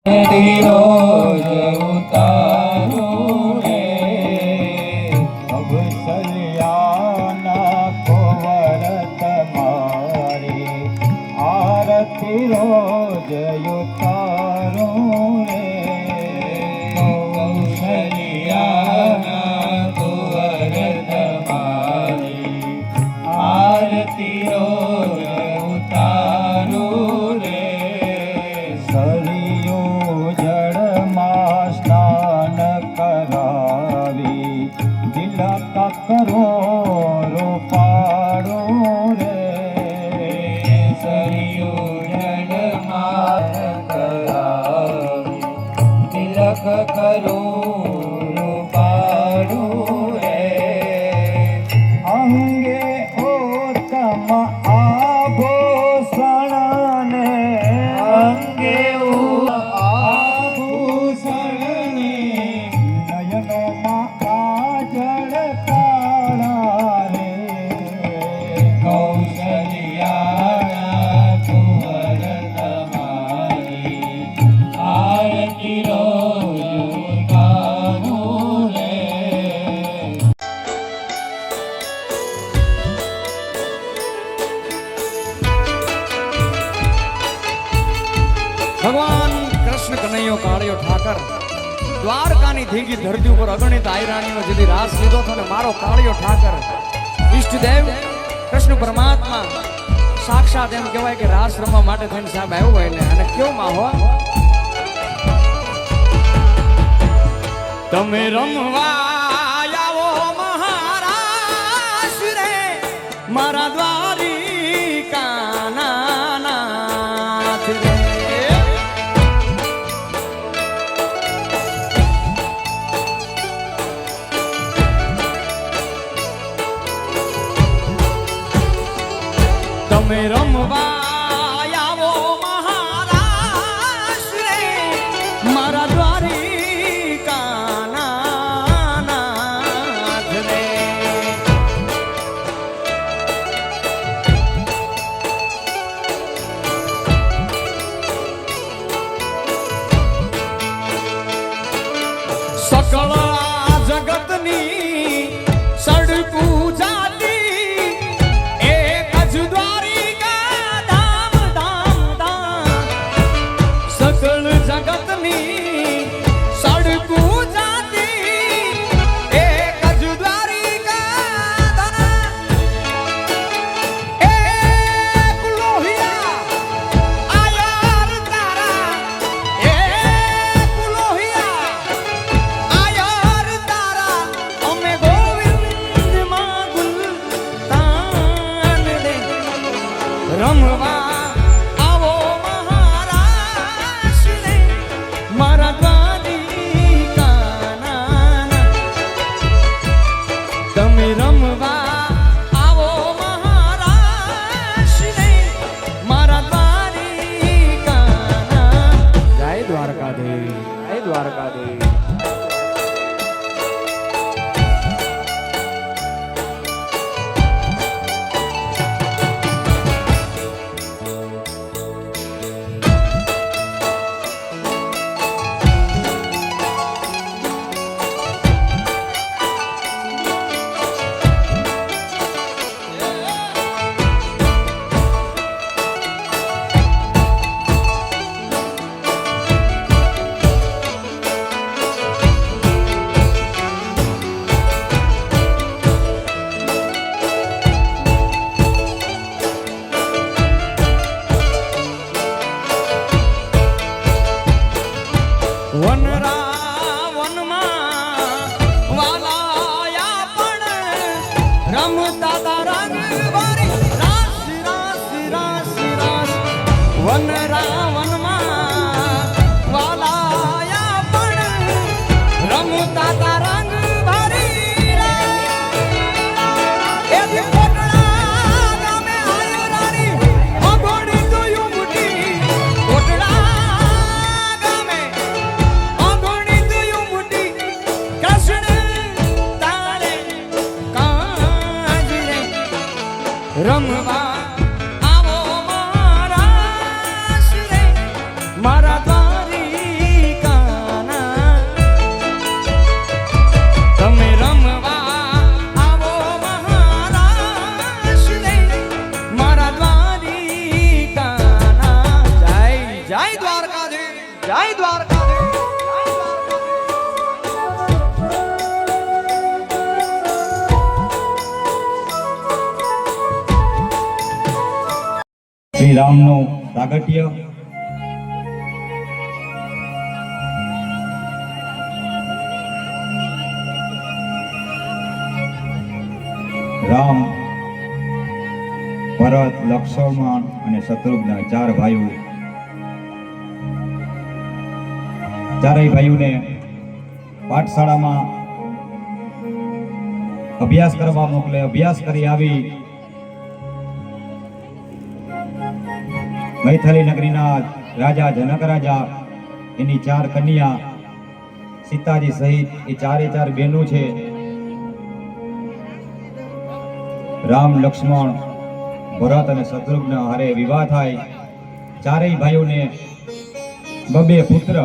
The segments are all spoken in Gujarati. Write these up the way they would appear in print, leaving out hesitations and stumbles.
રોજ ઉતારું રે અવસલ્યાના કોવર તમારી આરતી રોજ ઉતારું રે અવસલ્યાના કોવર તમારી આરતી રોજ ઉતારું રે કરો રૂપાડો રે સરિયો જળમાર કરાવી તિલક કરો રૂપાડો રે અંગે ઓતમ આભૂષણ ને અંગે આભૂષણ ને નયનોમાં કાજળ ભગવાન કૃષ્ણ કનૈયો કાળિયો ઠાકર દ્વારકાની ધીંગી ધરતી ઉપર અગણિત આયરાણીનો જેથી રાસ લીધો હતો ને મારો કાળિયો ઠાકર ઈષ્ટદેવ કૃષ્ણ પરમાત્મા સાક્ષાત એમ કહેવાય કે રાસ રમવા માટે થઈને સાહેબ આવ્યો હોય ને અને કેવો માહોલ તમે રમવા આવો મહારાજ રે મારા દ્વારિકાના નાથ રે તમે રમવા આવો મહારાજ રે મારા દ્વારિકાના નાથ રે સકળ જગતની સડકું જાતી એક જ સકળ જગતની સડકું જાતી એક જ દ્વારિકા એક લોહિયા આયર તારા એક લોહિયા આયર તારા અમે ગોવિંદ માં ગુલતાન દે રમવા રમવા આવો મહારાજ ને મારા દ્વારિકાના જય દ્વારકાધીશ જય દ્વારકાધીશ જય દ્વારકાધીશ. શ્રી રામનું પ્રાગટ્ય. રામ, ભરત, લક્ષ્મણ અને શત્રુઘ્ન ચાર ભાઈઓ, ચારેય ભાઈઓને પાઠશાળામાં અભ્યાસ કરવા મોકલે. અભ્યાસ કરી આવી મૈથિલી નગરીના રાજા જનક રાજા, એની ચાર કન્યા સીતાજી સહિત એ ચારે ચાર બહેનો છે. રામ, લક્ષ્મણ, ભરત અને શત્રુઘ્ન હારે વિવાહ થાય. ચારેય ભાઈઓને બબે પુત્ર.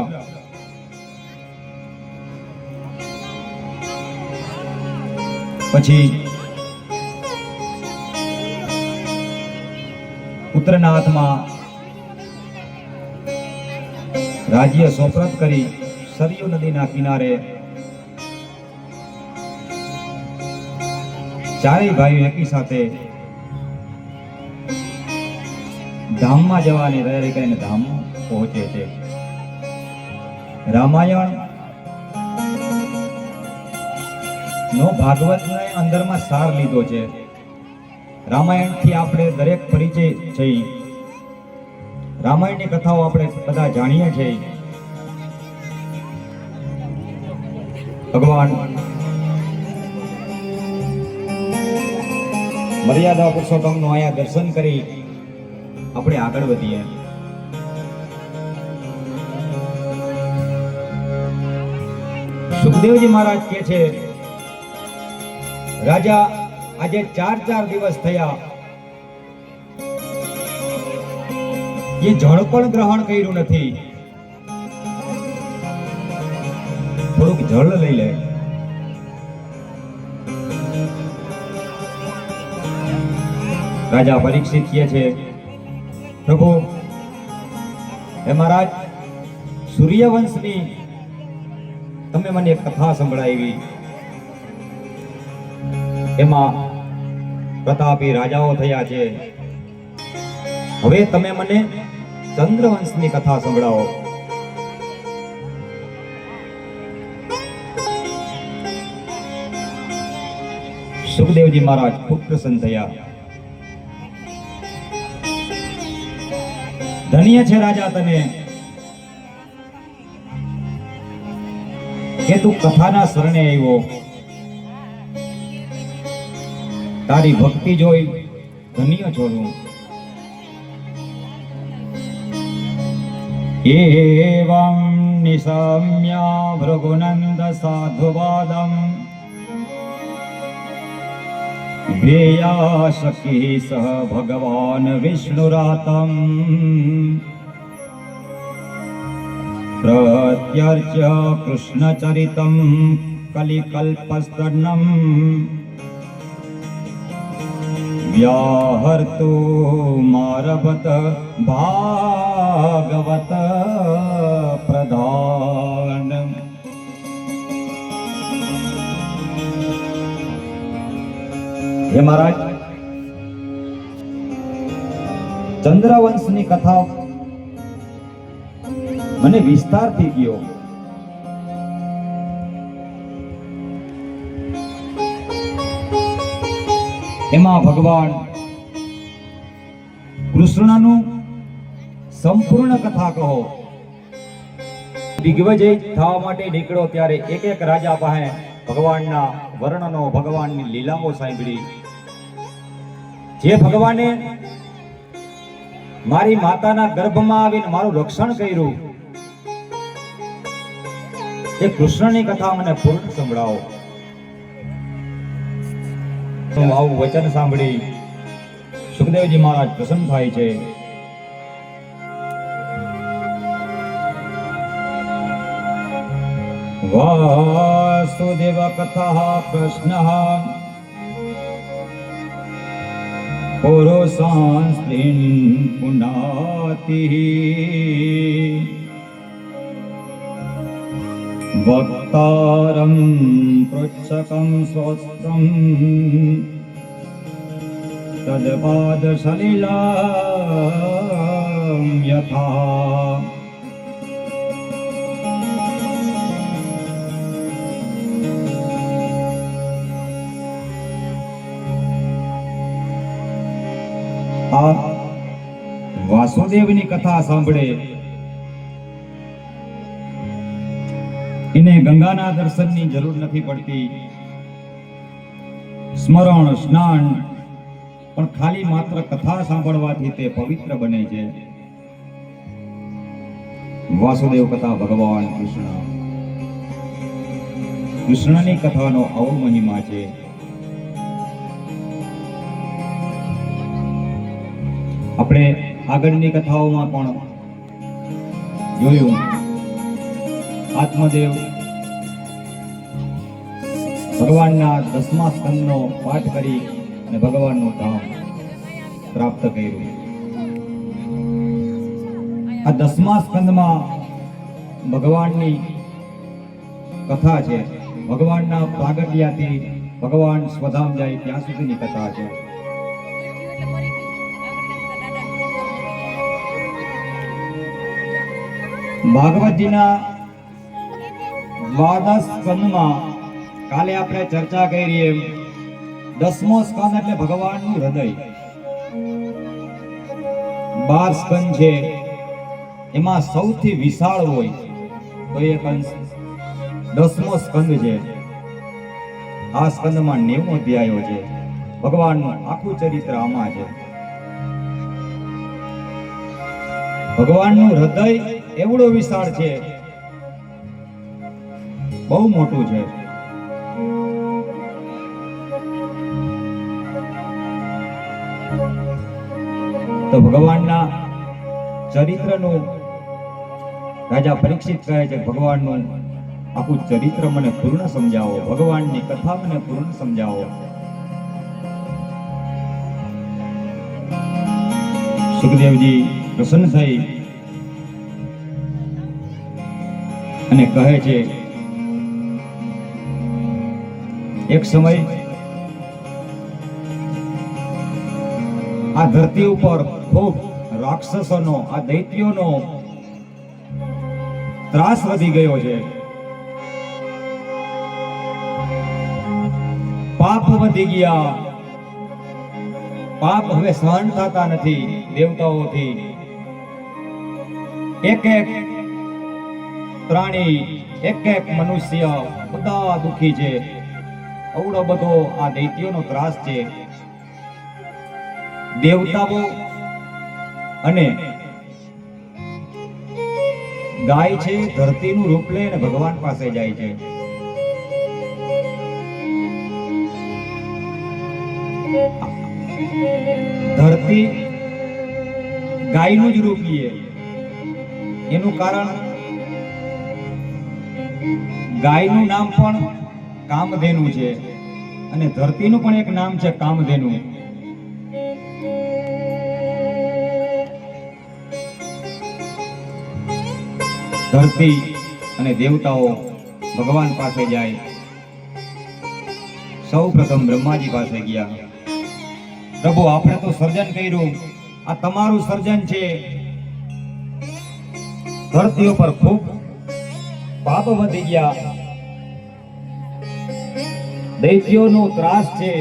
પછી પુત્રના હાથમાં રાજ્ય સોપરત કરી સરયુ નદીના કિનારે ચારેય ભાઈઓ એકી સાથે ધામમાં જવાની તૈયારી કરીને ધામ પહોંચે છે. રામાયણ નો ભાગવતને અંદરમાં સાર લીધો છે. રામાયણથી આપણે દરેક પરિચય છે. રામાયણની કથાઓ આપણે બધા જાણીએ છીએ. ભગવાન મર્યાદા પુરુષોત્તમનું અહીંયા દર્શન કરી આપણે આગળ વધીએ. સુખદેવજી મહારાજ કહે છે, રાજા આજે 4 દિવસ થયા, એ જળ પણ ગ્રહણ કર્યું નથી. થોડુંક જળ લઈ લે. રાજા પરીક્ષિત કહે છે, પ્રભુ હે મહારાજ, સૂર્યવંશની તમે મને એક કથા સંભળાવી. એમાં પ્રતાપી રાજાઓ થયા છે. હવે તમે મને ચંદ્રવંશની કથા સંભળાવો. સુખદેવજી મહારાજ ખૂબ પ્રસન્ન થયા. ધન્ય છે રાજા તને કે તું કથાના શરણે આવ્યો. તારી ભક્તિ જોઈ ધન્ય છું. એવં નિશમ્ય ભૃગુનંદ સાધુવાદમ વેયા સખી સહ ભગવાન વિષ્ણુરાતમ પ્રત્યર્ચ્ય કૃષ્ણચરિતમ કલિકલ્પસ્તનમ વ્યાહર્તુ મારભત ભાગવત પ્રધાન. હે મહારાજ, ચંદ્રવંશની કથા મને વિસ્તારથી કયો. એમાં ભગવાન કૃષ્ણનું સંપૂર્ણ કથા કહો. દિગ્વિજય થવા માટે નીકળ્યો ત્યારે એક એક રાજા પાસે ભગવાનના વર્ણનો, ભગવાનની લીલાઓ સાંભળી. જે ભગવાને મારી માતાના ગર્ભમાં આવીને મારું રક્ષણ કર્યું, એ કૃષ્ણની કથા મને પૂર્ણ સંભળાવો. આવું વચન સાંભળી સુખદેવજી મહારાજ પ્રસન્ન થાય છે. વાસુદેવ કથા કૃષ્ણ પુરુષાં સ્ત્રીન પુનાતિ વક્તારં પૃચ્છકં સ્વસ્ત્રં તદપાદ સલિલાં યથા આ વાસુદેવની કથા સાંભળે એને ગંગાના દર્શનની જરૂર નથી પડતી, સ્મરણ સ્નાન પણ ખાલી માત્ર કથા સાંભળવાથી તે પવિત્ર બને છે. વાસુદેવ કથા ભગવાન કૃષ્ણની કથાનો આવો મહિમા છે. આપણે આગળની કથાઓમાં પણ જોયું, આત્મદેવ ભગવાનના 10મા સ્કંદનો પાઠ કરી અને ભગવાનનું ધામ પ્રાપ્ત કર્યું. આ 10મા સ્કંદમાં ભગવાનની કથા છે. ભગવાનના પ્રાગટ્યથી ભગવાન સ્વધામ જાય ત્યાં સુધીની કથા છે. ભાગવતજીના દ્વાદશ સ્કંદમાં કાલે આપણે ચર્ચા કરી એમ 10મો સ્કંદ એટલે ભગવાનનું હૃદય. 12 સ્કંદ છે, એમાં સૌથી વિશાળ હોય તો એક અંશ 10મો સ્કંદ છે. આ સ્કંદમાં 90 અધ્યાયો છે. ભગવાનનું આખું ચરિત્ર આમાં છે. ભગવાનનું હૃદય એવડું વિશાળ છે, બહુ મોટું છે. તો ભગવાનના ચરિત્રનું રાજા પરીક્ષિત કહે છે, ભગવાનનું આખું ચરિત્ર મને પૂર્ણ સમજાવો, ભગવાનની કથા મને પૂર્ણ સમજાવો. સુખદેવજી પ્રસન્ન થઈ અને કહે છે, એક સમય આ ધરતી ઉપર ખૂબ રાક્ષસોનો, આ દૈત્યોનો ત્રાસ વધી ગયો છે. પાપ વધી ગયા. પાપ હવે સહન થતા નથી દેવતાઓથી. એક એક પ્રાણી, એક એક મનુષ્ય બધા દુખી છે. અવડો બધો આ દૈત્યોનો ત્રાસ છે. દેવતાઓ અને ગાય છે, ધરતીનું રૂપ લઈને ભગવાન પાસે જાય છે. ધરતી ગાયનું જ રૂપ લે. એનું કારણ ગાયનું નામ પણ કામધેનુ છે અને ધરતીનું પણ એક નામ છે કામધેનુ. ધરતી અને દેવતાઓ ભગવાન પાસે જાય. સૌ પ્રથમ બ્રહ્માજી પાસે ગયા. પ્રભુ, આપણે તો સર્જન કર્યું, આ તમારું સર્જન છે. ધરતી ઉપર ખૂબ પાપ વધી ગયા, દૈત્યોનો ત્રાસ છે.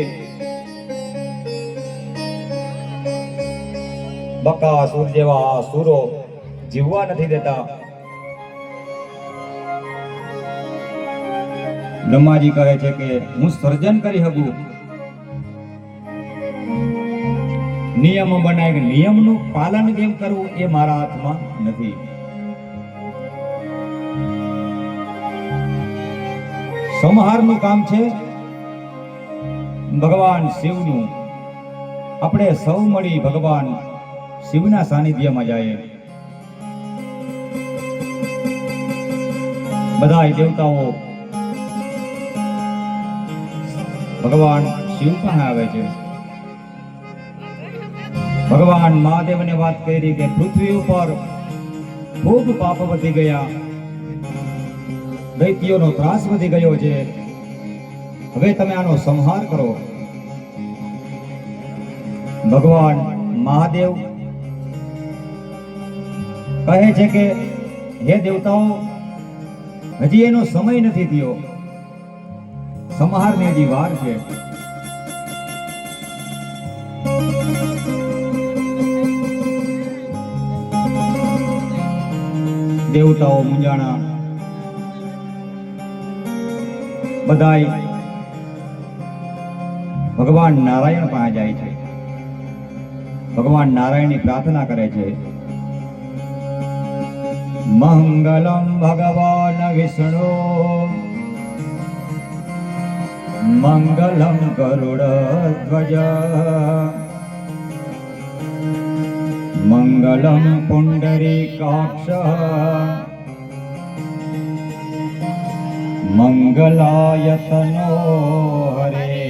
બકાસુર જેવા અસુરો જીવવા નથી દેતા. બ્રહ્માજી કહે છે કે હું સર્જન કરી શકું, નિયમ બનાવી, નિયમનું પાલન કેમ કરવું એ મારા હાથમાં નથી. સંહારનું કામ છે ભગવાન શિવનું. આપણે સૌ મળી ભગવાન શિવના સાનિધ્યમાં જાય. બધા દેવતાઓ ભગવાન શિવ પાસે આવે છે. ભગવાન મહાદેવને વાત કરી કે પૃથ્વી ઉપર ખૂબ પાપ વધી ગયા. દૈત્યોનો ત્રાસ વધી ગયો છે, હવે તમે આનો સંહાર કરો. ભગવાન મહાદેવ કહે છે કે હે દેવતાઓ, હજી એનો સમય નથી થયો, સંહારની હજી વાર છે. દેવતાઓ મૂંઝાણા, બધાય ભગવાન નારાયણ પાસે જાય છે, ભગવાન નારાયણની પ્રાર્થના કરે છે. મંગલમ ભગવાન વિષ્ણુ મંગલમ ગરુડધ્વજ મંગલમ પુંડરીકાક્ષ મંગલાયતનો હરે.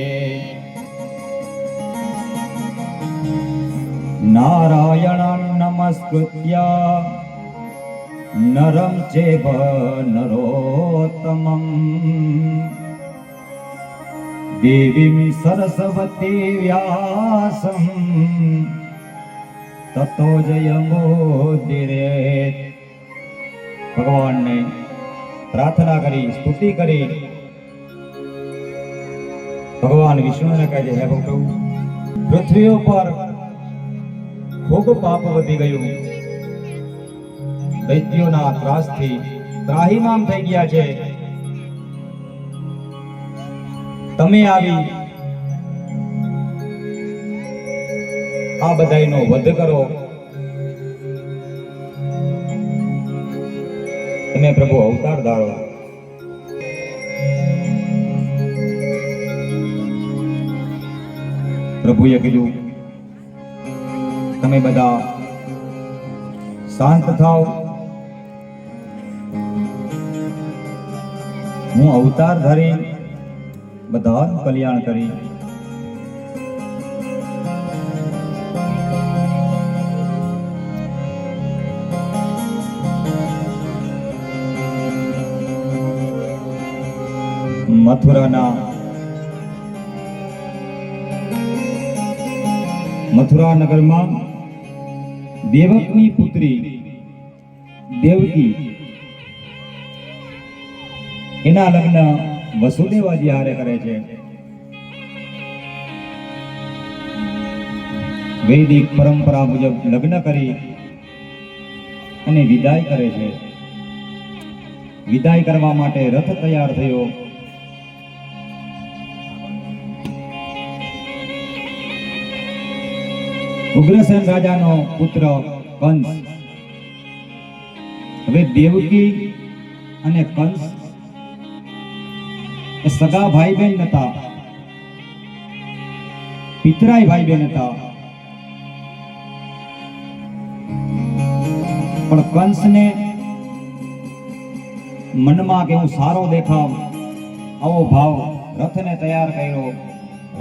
નારાયણં નમસ્કૃત્ય નરં ચૈવ નરોત્તમં દેવીં સરસ્વતી વ્યાસં તતો જયમોદિરેત. ભગવાનને પ્રાર્થના કરી, સ્તુતિ કરી. ભગવાન વિષ્ણુને કહે છે, હે પ્રભુ, પૃથ્વી ઉપર ખૂબ પાપ વધી ગયું, દૈત્યોના ત્રાસથી ત્રાહિમામ થઈ ગયા છે. તમે આવી આ બધાયનો વધ કરો. તમે પ્રભુ અવતાર ધારો. પ્રભુએ કીધું, તમે બધા શાંત થાઓ, હું અવતાર ધરી બધાનું કલ્યાણ કરી. મથુરા નગરમાં દેવકની પુત્રી દેવકી એના લગ્ન વસુદેવાજી હારે કરે છે. વૈદિક પરંપરા મુજબ લગ્ન કરી અને વિદાય કરે છે. વિદાય કરવા માટે રથ તૈયાર થયો. ઉગ્રસેન રાજાનો પુત્ર કંસ. હવે દેવકી અને કંસ એ સગા ભાઈ બહેન નતા, પિતરાય ભાઈ બહેન હતા. પણ કંસને મનમાં કે હું સારો દેખાવ, આવો ભાવ રથને તૈયાર કર્યો.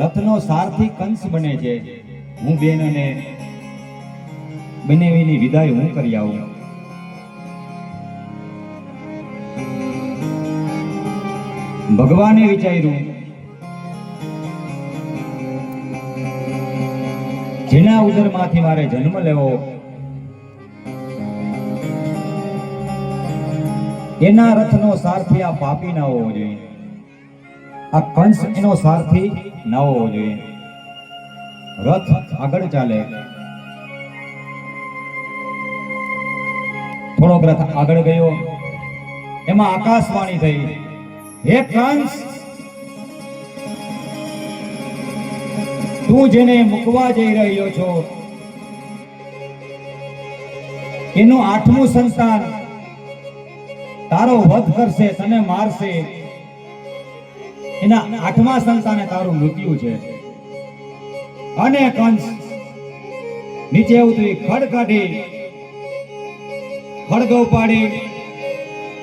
રથનો સારથી કંસ બને છે. હું બેનને બનેવીની વિદાય હું કરી આવું. ભગવાને વિચાર્યું, જેના ઉદરમાંથી મારે જન્મ લેવો એના રથનો સારથી આ પાપી ના હોવો જોઈએ, આ કંસ એનો સારથી ના હોવો જોઈએ. રથ આગળ ચાલે. થોડોક રથ આગળ ગયો, એમાં આકાશવાણી થઈ, હે કંસ, તું જેને મૂકવા જઈ રહ્યો છો એનું 8મું સંતાન તારો વધ કરશે, તને મારશે. એના 8મા સંતાને તારું મૃત્યુ છે. અને કંસ નીચે ઉતરી ખડ કાઢી ખડગ ઉપાડી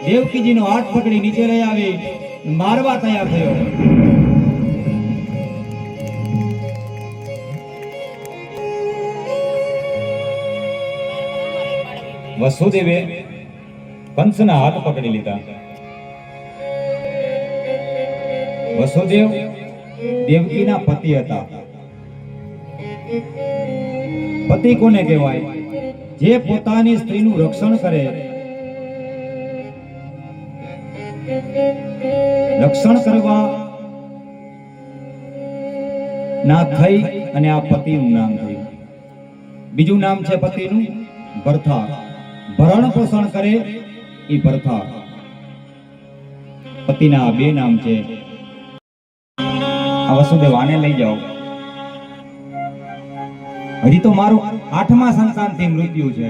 દેવકીજીનો હાથ પકડી નીચે લઈ આવી મારવા તૈયાર થયો. વસુદેવે કંસના હાથ પકડી લીધા વસુદેવ દેવકીના પતિ હતા. પતિ કોને કહેવાય? જે પોતાની સ્ત્રીનું રક્ષણ કરે. રક્ષણ કરવા ના થઈ અને આ પતિનું નામ થયું. બીજું નામ છે પતિનું ભરથા. ભરણ પોષણ કરે એ ભરથા. પતિના આ બે નામ છે. આ વસુદેવ આને લઈ જાઓ. હજી તો મારું 8મા સંતાનથી મૃત્યુ છે.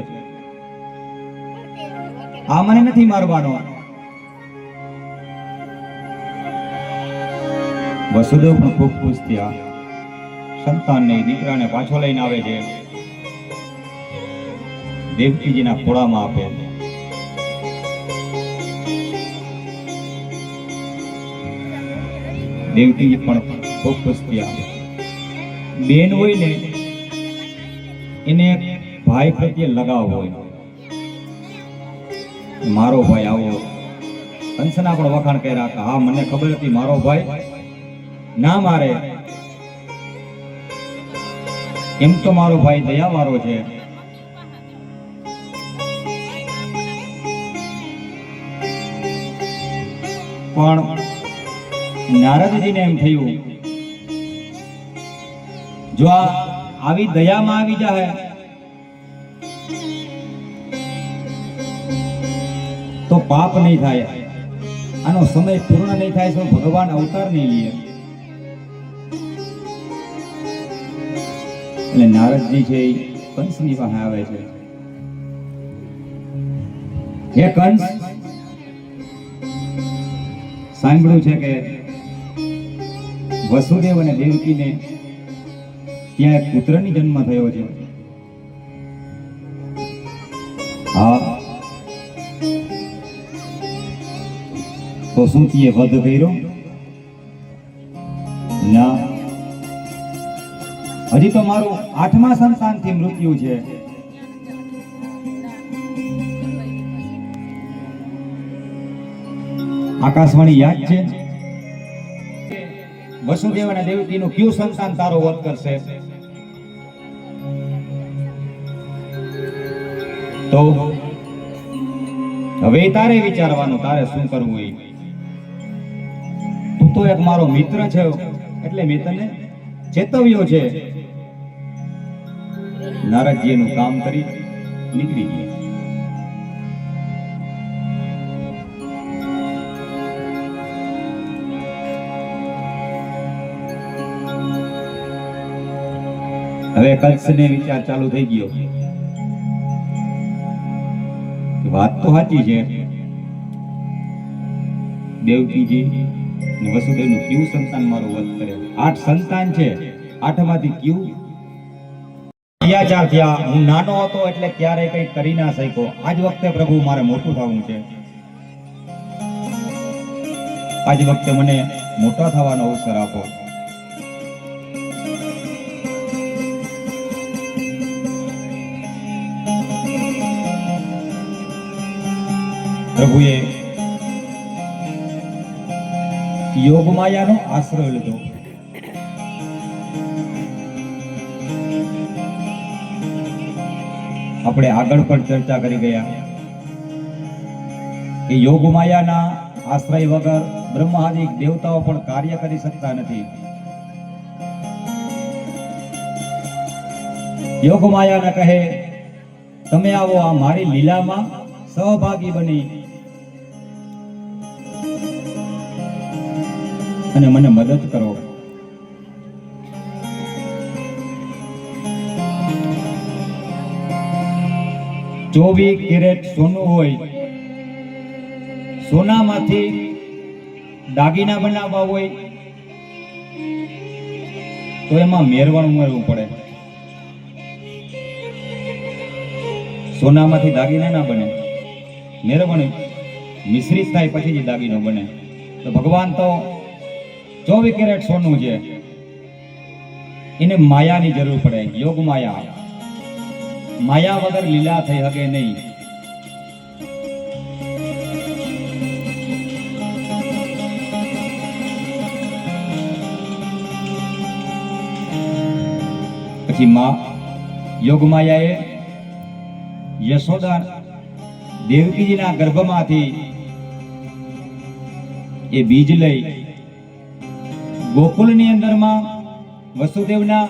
આ મને નથી મારવાનો. વસુદેવ પણ ખૂબ ખુશ થયા. સંતાનને દીકરાને પાછો લઈને આવે છે. દેવકીજીના ખોળામાં આપે. દેવકીજી પણ ખૂબ ખુશ થયા. બેન હોય ને એને ભાઈ પ્રત્યે લગાવ હોય. મારો ભાઈ આવો. કંસના પણ વખાણ કર્યા કે હા મને ખબર હતી મારો ભાઈ ના મારે. એમ તો મારો ભાઈ દયાવાળો છે. પણ નારદજીને એમ થયું જો આ આવી દયામાં આવી જાય તો પાપ નહીં થાય. આનો સમય પૂર્ણ નહીં થાય તો ભગવાન અવતાર નહીં લે. એટલે નારદજી છે એ કંસની પાસે આવે છે. હે કંસ, સાંભળ્યું છે કે વસુદેવ અને દેવકીને ત્યાં એક પુત્રની જન્મ થયો છે. હા, તો શું તીએ વધ કર્યો? ના, હજી તો મારું 8મા સંતાનથી મૃત્યુ છે. આકાશવાણી યાદ છે? વસુદેવ અને દેવકીનું કયું સંતાન તારો વધ કરશે? તો હવે તારે વિચારવાનું તારે શું કરવું. એ તું તો એક મારો મિત્ર છે એટલે મેં તને ચેતવ્યો છે. નારદજી એનું કામ કરી નીકળી ગયા. હવે કંસને વિચાર ચાલુ થઈ ગયો. વાત તો સાચી છે. દેવકીજી ને વસુદેવનું કયું સંતાન મારું વધ કરે? 8 સંતાન છે. 8માંથી કયું અત્યાચાર થયા. હું નાનો હતો એટલે ક્યારે કઈ કરી ના શક્યો. આજ વખતે પ્રભુ મારે મોટું થવું છે. આજ વખતે મને મોટા થવાનો અવસર આપો. પ્રભુએ યોગ માયાનો આશ્રય લીધો. આપણે આગળ પણ ચર્ચા કરી ગયા કે યોગ માયાના આશ્રય વગર બ્રહ્માદિક દેવતાઓ પણ કાર્ય કરી શકતા નથી. યોગ માયાને કહે તમે આવો આ મારી લીલામાં સહભાગી બની અને મને મદદ કરો. ચોવીસ કેરેટ સોનું હોય, સોનામાંથી દાગીના બનાવવા હોય તો એમાં મેરવણ ઉમેરવું પડે. સોનામાંથી દાગીના ના બને, મેરવણ મિશ્રિત થાય પછી જ દાગીનો બને. તો ભગવાન તો 24 કેરેટ સોનું છે, એને માયાની જરૂર પડે. યોગ માયા, માયા વગર લીલા થઈ શકે નહીં. પછી માં યોગમાયાએ યશોદા દેવકીજીના ગર્ભમાંથી એ બીજ લઈ ગોકુળની અંદરમાં વસુદેવના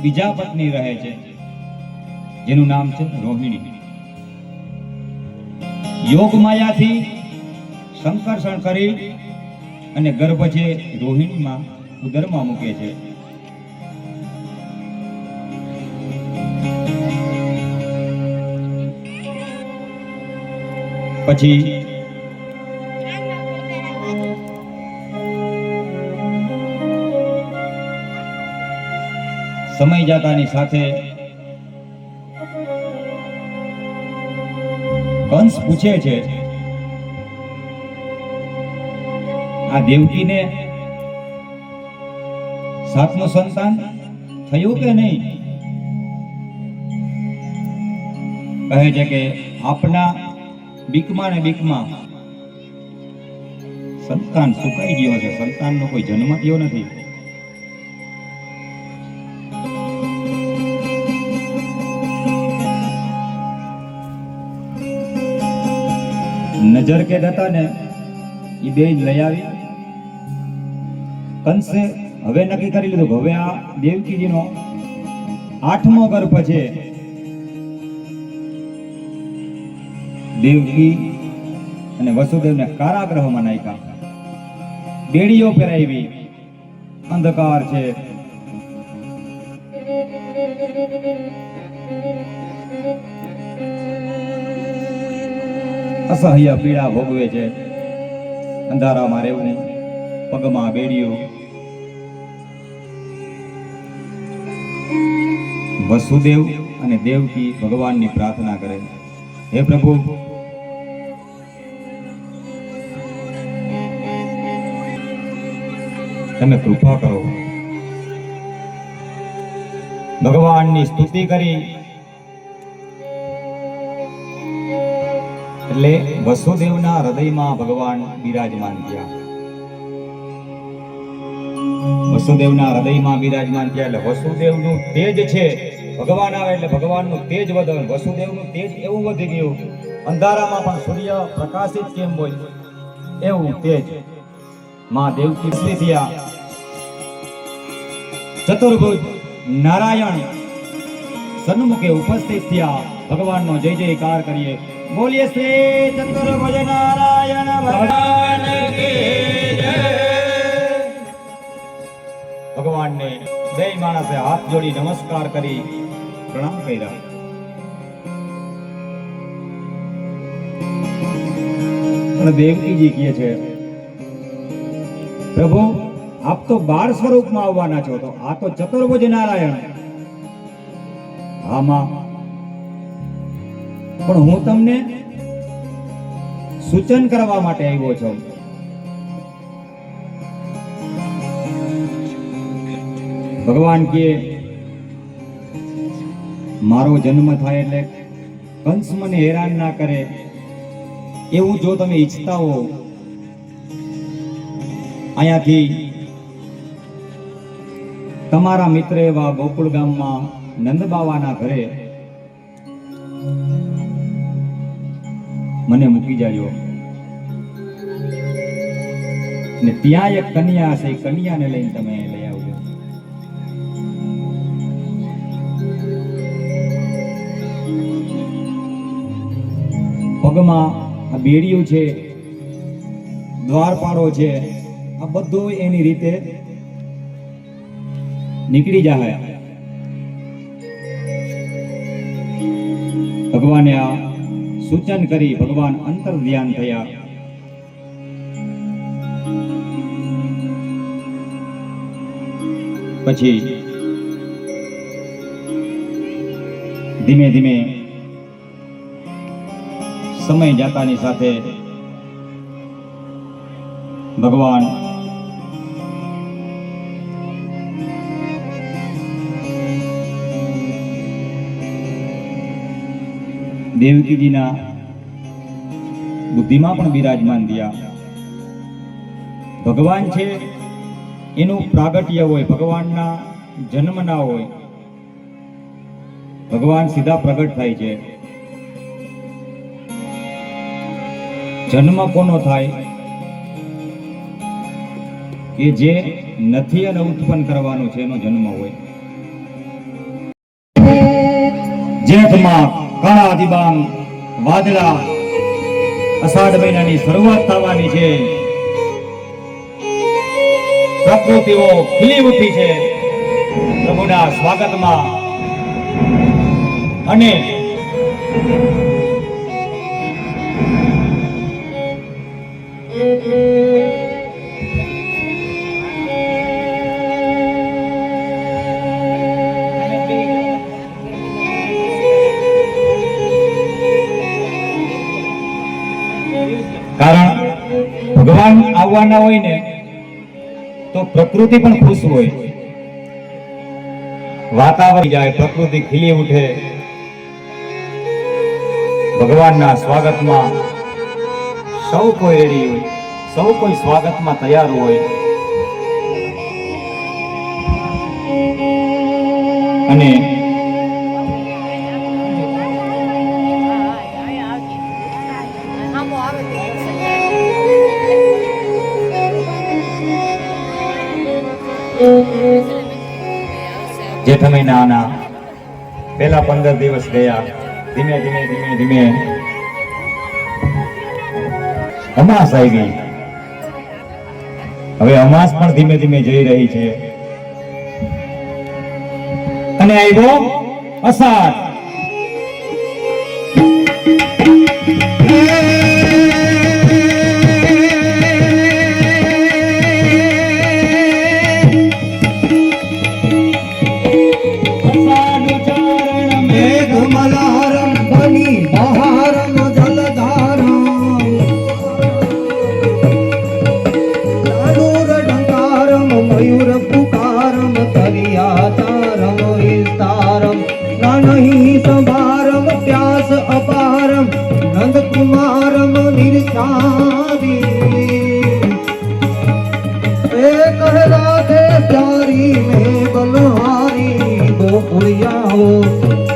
બીજા પત્ની રહે છે, જેનું નામ છે રોહિણી. યોગ માયાથી સંકર્ષણ કરી અને ગર્ભ છે રોહિણીમાં ઉદરમાં મૂકે છે. પછી સમય જતાની સાથે કંસ પૂછે છે, આ દેવકીને સાતમું સંતાન થયું કે નહીં? કહે છે કે આપના બીકમાં ને બીકમાં સંતાન સુકાઈ ગયો છે, સંતાનનો કોઈ જન્મ થયો નથી. નજર કેદ હતા ને એ બે લઈ આવી. કંસે હવે નક્કી કરી લીધું કે હવે આ દેવકીજીનો 8મો ગર્ભ છે. દેવકી અને વસુદેવને કારાગૃહમાં નાખ્યા, બેડીઓ પહેરાવી, અંધકાર છે. અસહ્ય પીડા ભોગવે છે, અંધારામાં રહેવું, પગમાં બેડીઓ. વસુદેવ અને દેવકી ભગવાનની પ્રાર્થના કરે, હે પ્રભુ, તમે કૃપા કરો. ભગવાનની સ્તુતિ કરી એટલે વસુદેવના હૃદયમાં ભગવાન બિરાજમાન થયા. વસુદેવના હૃદયમાં બિરાજમાન થયા એટલે વસુદેવનું તેજ છે. ભગવાન આવે એટલે ભગવાનનું તેજ વધે. વસુદેવનું તેજ એવું વધી ગયું, અંધારામાં પણ સૂર્ય પ્રકાશિત કેમ હોય એવું તેજ. માં દેવકી શ્રી થયા. ચતુર્ભુજ નારાયણ સન્મુખે ઉપસ્થિત થયા. ભગવાનનો જય જયકાર કરીએ. બોલીએ શ્રી ચતુર્ભુજ નારાયણ ભગવાન કી જય. ભગવાનને બે માણસે હાથ જોડી નમસ્કાર કરી પ્રણામ કર્યા. પણ દેવકીજી કહે છે, પ્રભુ આપ તો બાળ સ્વરૂપમાં આવવાના છો, તો આ તો ચતુર્ભુજ નારાયણ. આમાં પણ હું તમને સૂચન કરવા માટે આવ્યો છું. ભગવાન કે મારો જન્મ થાય એટલે કંસ મને હેરાન ના કરે એવું જો તમે ઈચ્છતા હો, અહીંયાથી તમારા મિત્ર એવા ગોકુળ ગામમાં નંદબાવાના ઘરે મને મૂકી જાજો ને ત્યાં એક કન્યા છે, કન્યાને લઈને તમે લઈ આવજો. પગમાં આ બેડીયું છે, દ્વારપાળો છે, આ બધું એની રીતે નીકળી જાય. ભગવાને આ સૂચન કરી ભગવાન અંતર ધ્યાન થયા. પછી ધીમે ધીમે સમય જાતાની સાથે ભગવાન દેવકીજીના બુદ્ધિમાં પણ બિરાજમાન થયા. ભગવાન છે એનું પ્રાગટ્ય હોય, ભગવાનના જન્મ ના હોય ભગવાન સીધા પ્રગટ થાય છે. જન્મ કોનો થાય? કે જે નથી અને ઉત્પન્ન કરવાનું છે એનો જન્મ હોય. જેઠમાં કાળા દિબાંગ વાદળા, અષાઢ મહિનાની શરૂઆત થવાની છે. પ્રકૃતિઓ ખીલી ઉઠી છે પ્રભુના સ્વાગતમાં. અને કારણ ભગવાન આવવાના હોય ને તો પ્રકૃતિ પણ ખુશ હોય. વાતાવરણ જાય, પ્રકૃતિ ખીલી ઉઠે ભગવાનના સ્વાગતમાં. સૌ કોઈ રેડી હોય, સૌ કોઈ સ્વાગતમાં તૈયાર હોય. અને જેઠ મહિનાના પહેલા 15 દિવસ ગયા. ધીમે ધીમે ધીમે ધીમે અમાસ આવી. હવે અમાસ પણ ધીમે ધીમે જઈ રહી છે. અને આવ્યો અષાઢ.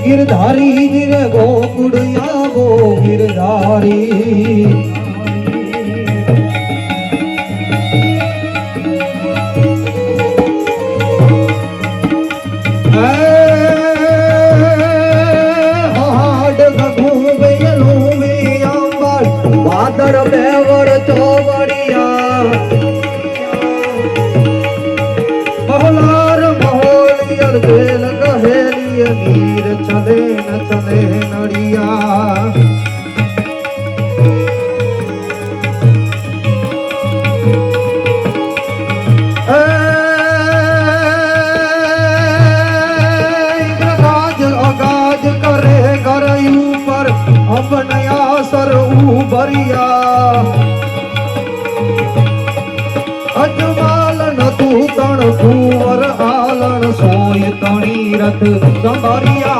गिरधारी गिर गोकुड़िया गो गिरधारी. बादर बेवर चौबड़िया बहुलार महोलियर बेल कहेलिय नीर चले न चले नड़िया. अगाज करे घर ऊपर अब नया सर उभरिया. अजमालन तू तण कुंवर आलन सोय तणी रथ संभरिया.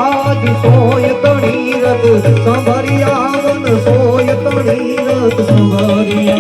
सोय तणी रथ संभरिया वन सोय तणी रथ संभरिया.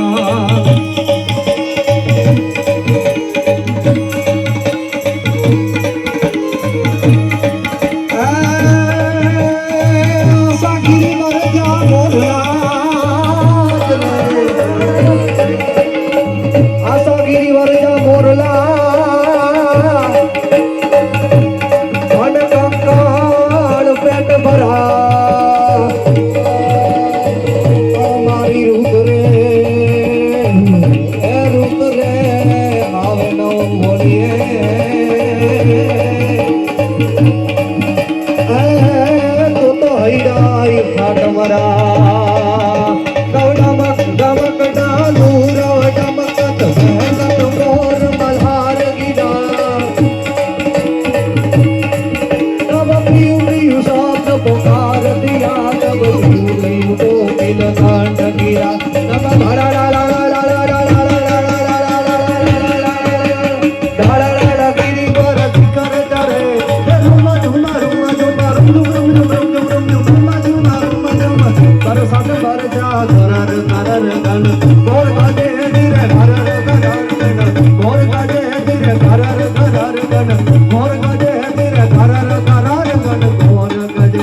मोर गजे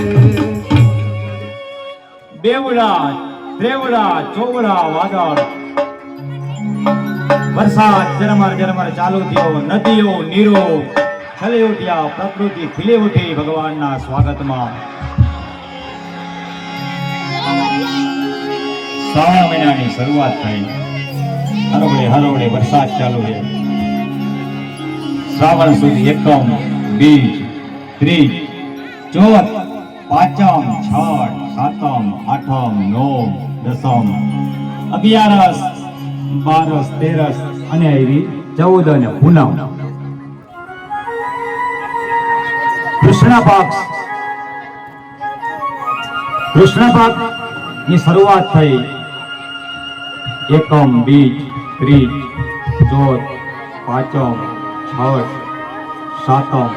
ચોવડા વાદળ વરસાદ ઝરમર ઝરમર ચાલુ થયો, નદીઓ નીરો ખલી ઉઠ્યા, પ્રકૃતિ ખીલી ઉઠી ભગવાનના સ્વાગતમાં. શ્રાવણ મહિનાની શરૂઆત થઈ, હરોળે હરોળે વરસાદ ચાલુ છે. શ્રાવણ સુધી એકમ, બીજ, ત્રીજ, ચોથ, પાંચમ, છઠ, સાતમ, આઠમ, નોમ, દસમ, અગિયારસ, બારસ, તેરસ અને એવી 14 અને પૂનમ. કૃષ્ણ પક્ષ ની શરૂઆત થઈ. એકમ, બીજ, ત્રીજ, ચોથ, પાંચમ, છઠ, સાતમ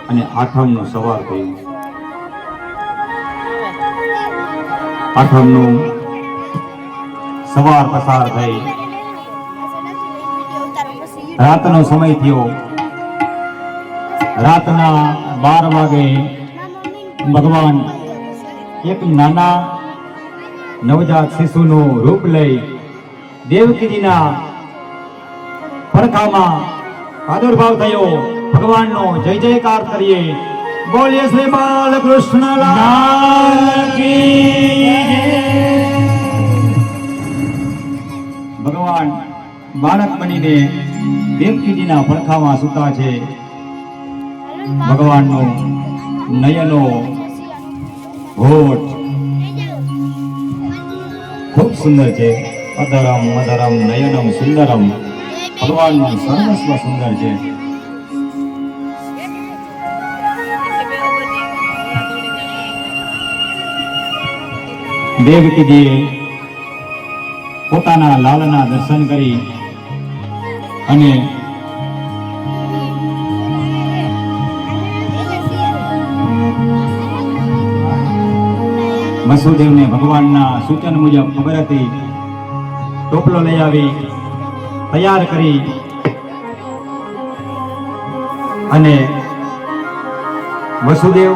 અને આઠમ નું સવાર થયું. આઠમ નું સવાર પસાર થઈ, રાતનો સમય થયો. રાતના 12 વાગે ભગવાન એક નાના નવજાત શિશુનું રૂપ લઈ દેવકીજીના પડખામાં પ્રાદુર્ભાવ થયો. ભગવાનનો જય જયકાર કરીએ. બોલીએ શ્રી બાલકૃષ્ણ લાલ કી જય. ભગવાન બાળક બનીને દેવકીજીના પડખામાં સૂતા છે. ભગવાનનો નયનો હોઠ ખૂબ સુંદર છે. અધરમ મધરમ નયનમ સુંદરમ. ભગવાનનું સર્વસ્વ સુંદર છે. દેવકીજીએ પોતાના લાલના દર્શન કરી અને વસુદેવને ભગવાનના સૂચન મુજબ ખબર હતી. ટોપલો લઈ આવી તૈયાર કરી અને વસુદેવ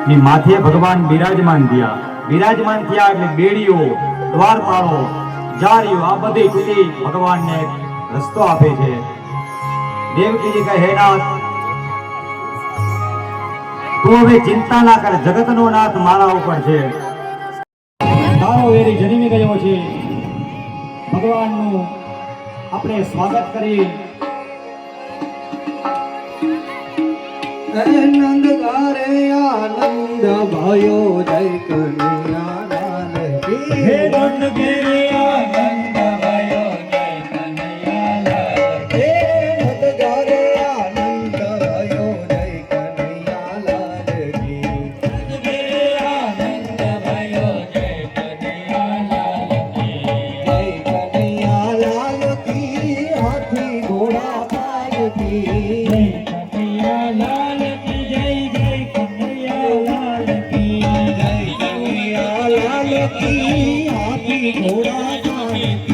ની માથે ભગવાન બિરાજમાન થયા. બિરાજમાન થયા એટલે બેડીઓ, દ્વારપાળો, જારીઓ આ બધી તૂટી ભગવાનને રસ્તો આપે છે. દેવકીજી કહે, હે નાથ, તું હવે ચિંતા ના કર, જગતનો નાથ મારા ઉપર છે. તારો વેરી જન્મી ગયો છે. ભગવાનનું આપણે સ્વાગત કરી. આનંદ ગારે આનંદ ભયો જય કનૈયા લાલ કી. હે નંદ ઘેરે આનંદ ભયો જય કનૈયા લાલ. હે નંદ ગારે આનંદ ભયો જય કનૈયા લાલ કી. ઘેરે આનંદ ભયો જય કનૈયા લાલ કી. જય કનૈયા લાલ કી. હાથી ઘોડા પાય કી. જય કનૈયા લાલ કી જય. જય કનૈયા લાલ કી જય કનૈયા લાલ કી. હાથી ઘોડા પાય કી.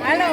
હાલો